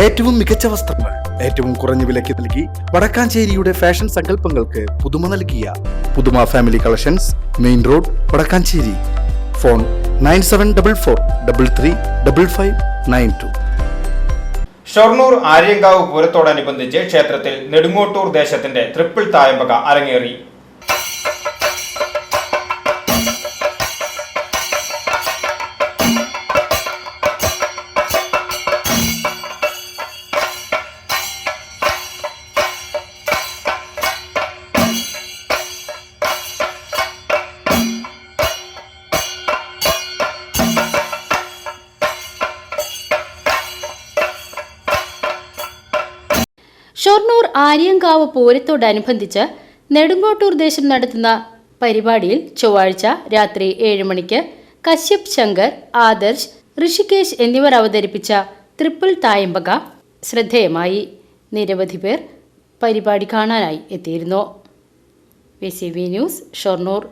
ഏറ്റവും മികച്ച വസ്ത്രങ്ങൾ ഏറ്റവും കുറഞ്ഞ വിലയ്ക്ക് നൽകി വടക്കാഞ്ചേരിയുടെ ഫാഷൻ സങ്കല്പങ്ങൾക്ക് പുതുമ നൽകിയ Puthuma family collections, main road, Vadakkanchery. Phone 9744335592. Shoranur Aryankavu പൂരത്തോടനുബന്ധിച്ച് ക്ഷേത്രത്തിൽ നെടുങ്ങോട്ടൂർ ദേശത്തിന്റെ ട്രിപ്പിൾ തായമ്പക അരങ്ങേറി. ഷൊർണൂർ ആര്യങ്കാവ് പൂരത്തോടനുബന്ധിച്ച് നെടുങ്ങോട്ടൂർ ദേശം നടത്തുന്ന പരിപാടിയിൽ ചൊവ്വാഴ്ച രാത്രി 7 മണിക്ക് കശ്യപ് ശങ്കർ, ആദർശ്, ഋഷികേശ് എന്നിവർ അവതരിപ്പിച്ച ട്രിപ്പിൾ തായമ്പക ശ്രദ്ധേയമായി. നിരവധി പേർ പരിപാടി കാണാനായി എത്തിയിരുന്നു. VCV news, Shoranur.